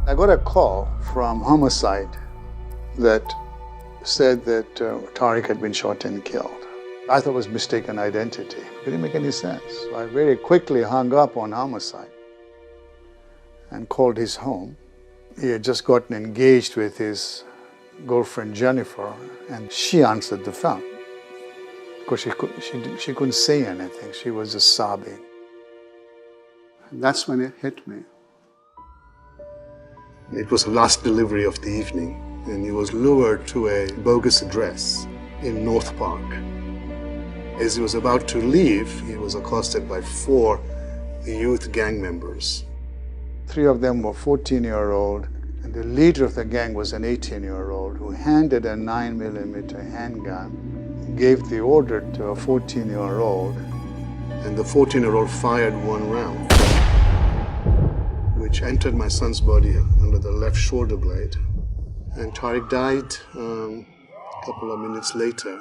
I got a call from homicide that said that Tarika had been shot and killed. I thought it was mistaken identity. It didn't make any sense. So I very quickly hung up on homicide and called his home. He had just gotten engaged with his girlfriend Jennifer, and she answered the phone. Of course, she couldn't say anything. She was just sobbing. And that's when it hit me. It was the last delivery of the evening, and he was lured to a bogus address in North Park. As he was about to leave, he was accosted by 4 youth gang members. 3 of them were 14-year-old, and the leader of the gang was an 18-year-old who handed a 9mm handgun, gave the order to a 14-year-old, and the 14-year-old fired 1 round, which entered my son's body under the left shoulder blade. And Tariq died a couple of minutes later,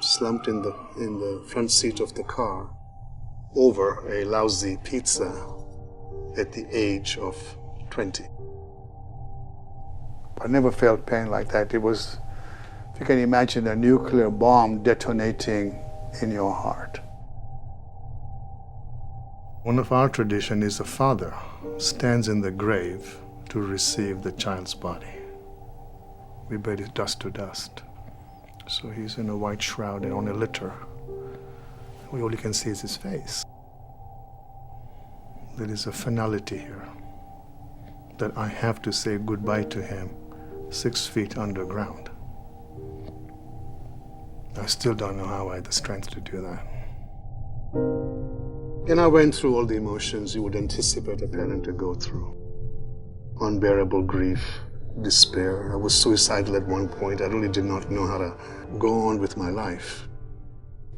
slumped in the front seat of the car over a lousy pizza at the age of 20. I never felt pain like that. It was, if you can imagine a nuclear bomb detonating in your heart. One of our tradition is the father stands in the grave to receive the child's body. We bury it dust to dust. So he's in a white shroud and on a litter. All you can see is his face. There is a finality here that I have to say goodbye to him 6 feet underground. I still don't know how I had the strength to do that. And I went through all the emotions you would anticipate a parent to go through. Unbearable grief, despair. I was suicidal at one point. I really did not know how to go on with my life.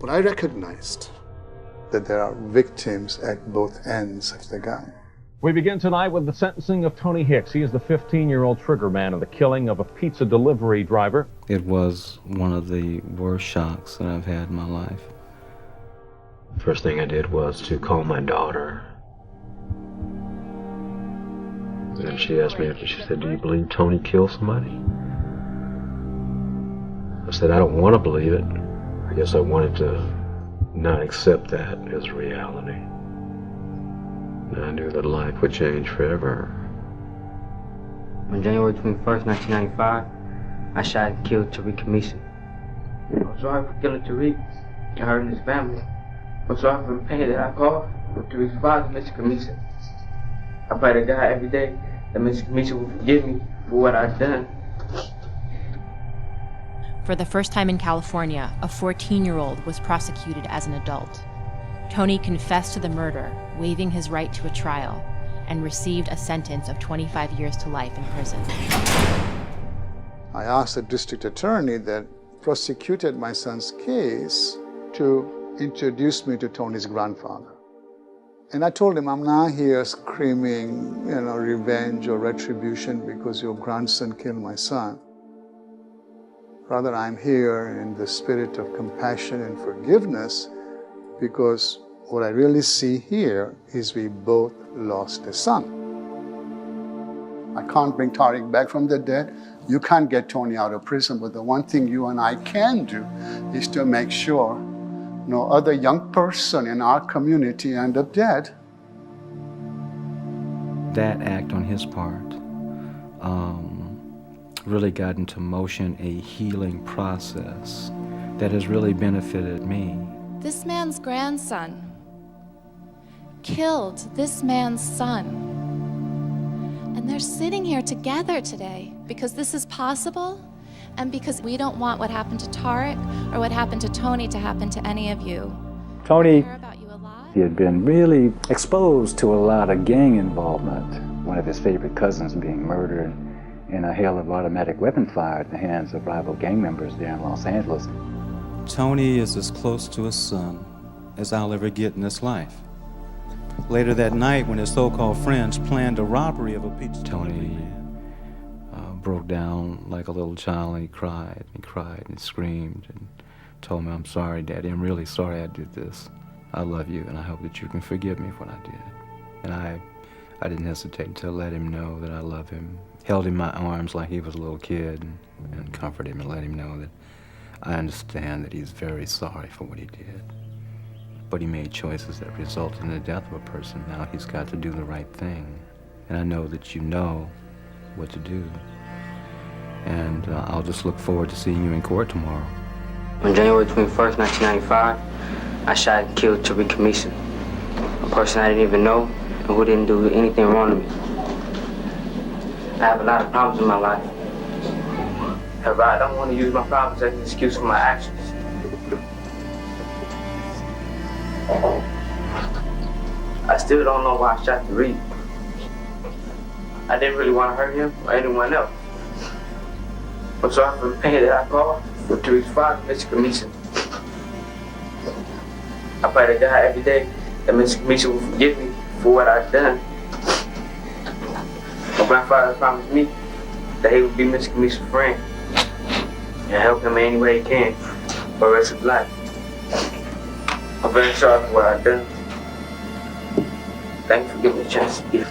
But I recognized that there are victims at both ends of the gun. We begin tonight with the sentencing of Tony Hicks. He is the 15-year-old trigger man of the killing of a pizza delivery driver. It was one of the worst shocks that I've had in my life. First thing I did was to call my daughter. And she asked me, she said, "Do you believe Tony killed somebody?" I said, "I don't want to believe it. I guess I wanted to not accept that as reality." And I knew that life would change forever. On January 21st, 1995, I shot and killed Tariq Hamisi. I'm sorry for killing Tariq and hurting his family. I'm sorry for the pain that I caused Tariq's father, Mr. Hamisi. I pray to God every day that Mr. Hamisi will forgive me for what I've done. For the first time in California, a 14-year-old was prosecuted as an adult. Tony confessed to the murder, waiving his right to a trial, and received a sentence of 25 years to life in prison. I asked the district attorney that prosecuted my son's case to introduce me to Tony's grandfather. And I told him, I'm not here screaming, revenge or retribution because your grandson killed my son. Rather, I'm here in the spirit of compassion and forgiveness because what I really see here is we both lost a son. I can't bring Tariq back from the dead. You can't get Tony out of prison, but the one thing you and I can do is to make sure no other young person in our community end up dead. That act on his part really got into motion a healing process that has really benefited me. This man's grandson killed this man's son. And they're sitting here together today because this is possible and because we don't want what happened to Tariq or what happened to Tony to happen to any of you. Tony, I care about you a lot. He had been really exposed to a lot of gang involvement. One of his favorite cousins being murdered in a hail of automatic weapon fire at the hands of rival gang members there in Los Angeles. Tony is as close to his son as I'll ever get in this life. Later that night, when his so-called friends planned a robbery of a pizza Tony broke down like a little child, and he cried and screamed and told me, "I'm sorry, Daddy. I'm really sorry I did this. I love you, and I hope that you can forgive me for what I did." And I didn't hesitate to let him know that I love him. Held him in my arms like he was a little kid and comforted him and let him know that I understand that he's very sorry for what he did. But he made choices that resulted in the death of a person. Now he's got to do the right thing. And I know that you know what to do. And I'll just look forward to seeing you in court tomorrow. On January 21st, 1995, I shot and killed Tarika, a person I didn't even know and who didn't do anything wrong to me. I have a lot of problems in my life. However, I don't want to use my problems as an excuse for my actions. I still don't know why I shot Tarika. I didn't really want to hurt him or anyone else. I'm sorry for the pain that I caused for Tarika's father, Mr. Hamis. I pray to God every day that Mr. Hamis will forgive me for what I've done. My grandfather promised me that he would be Mr. Hamis' friend and help him in any way he can for the rest of his life. I'm very sorry for what I've done. Thank you for giving me a chance to give.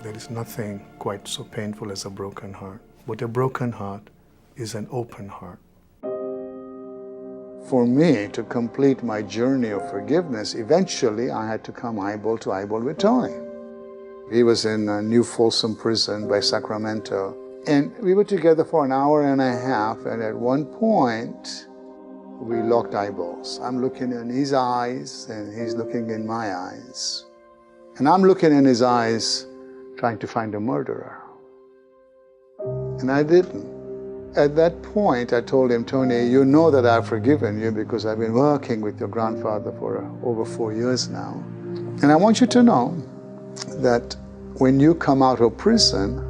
There is nothing quite so painful as a broken heart. But a broken heart is an open heart. For me to complete my journey of forgiveness, eventually I had to come eyeball to eyeball with Tony. He was in a New Folsom prison by Sacramento. And we were together for an hour and a half, and at one point, we locked eyeballs. I'm looking in his eyes, and he's looking in my eyes. And I'm looking in his eyes, trying to find a murderer. And I didn't. At that point, I told him, Tony, you know that I've forgiven you because I've been working with your grandfather for over 4 years now. And I want you to know that when you come out of prison,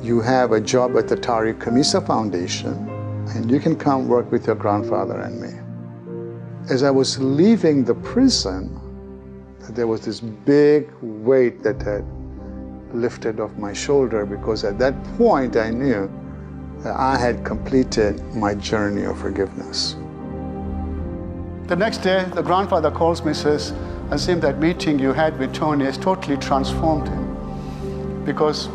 you have a job at the Tarika Foundation, and you can come work with your grandfather and me. As I was leaving the prison, there was this big weight that had lifted off my shoulder, because at that point I knew that I had completed my journey of forgiveness. The next day, the grandfather calls me and says, Azim, that meeting you had with Tony has totally transformed him. Because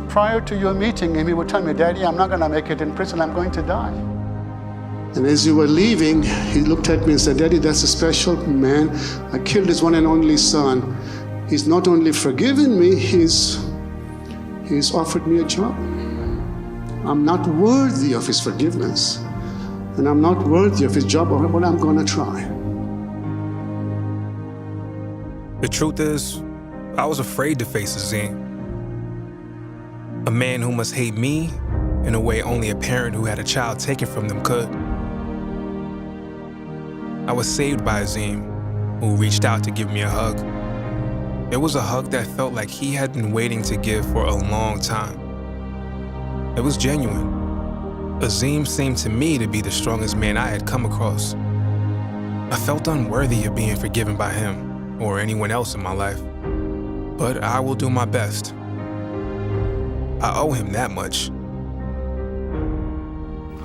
prior to your meeting him, he would tell me, Daddy, I'm not going to make it in prison, I'm going to die. And as you were leaving, he looked at me and said, Daddy, that's a special man. I killed his one and only son. He's not only forgiven me, he's offered me a job. I'm not worthy of his forgiveness, and I'm not worthy of his job, but I'm going to try. The truth is, I was afraid to face Azim. A man who must hate me in a way only a parent who had a child taken from them could. I was saved by Azim, who reached out to give me a hug. It was a hug that felt like he had been waiting to give for a long time. It was genuine. Azim seemed to me to be the strongest man I had come across. I felt unworthy of being forgiven by him or anyone else in my life. But I will do my best. I owe him that much.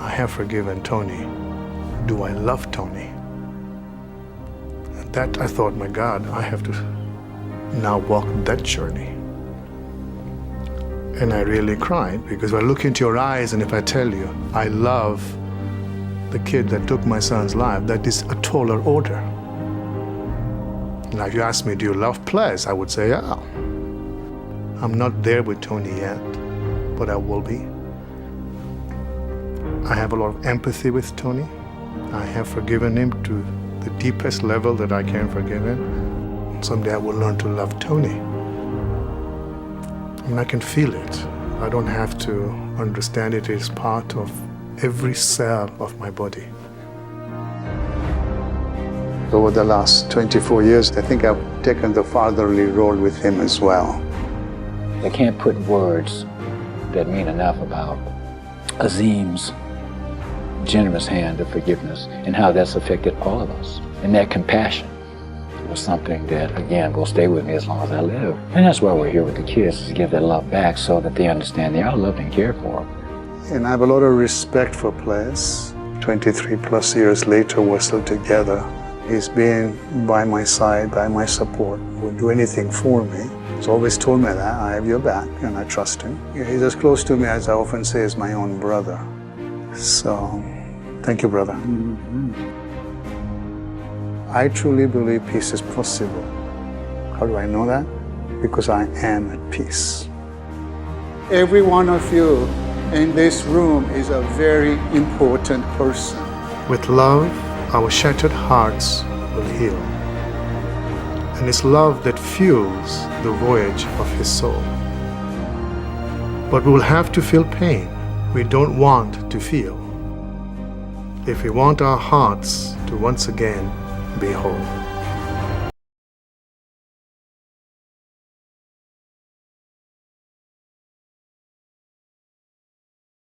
I have forgiven Tony. Do I love Tony? And that I thought, my God, I have to now walk that journey. And I really cried, because I look into your eyes, and if I tell you I love the kid that took my son's life, that is a taller order. Now if you ask me, do you love players? I would say, yeah. I'm not there with Tony yet, but I will be. I have a lot of empathy with Tony. I have forgiven him to the deepest level that I can forgive him. Someday I will learn to love Tony. And I can feel it. I don't have to understand it. It is part of every cell of my body. Over the last 24 years, I think I've taken the fatherly role with him as well. I can't put words that mean enough about Azim's generous hand of forgiveness and how that's affected all of us. And that compassion was something that, again, will stay with me as long as I live. And that's why we're here with the kids, to give that love back so that they understand they are loved and cared for. And I have a lot of respect for players. 23 plus years later, we're still together. He's been by my side, by my support, would do anything for me. He's always told me that I have your back and I trust him. He's as close to me as I often say as my own brother. So, thank you, brother. I truly believe peace is possible. How do I know that? Because I am at peace. Every one of you in this room is a very important person. With love, our shattered hearts will heal. And it's love that fuels the voyage of his soul. But we will have to feel pain we don't want to feel if we want our hearts to once again be whole.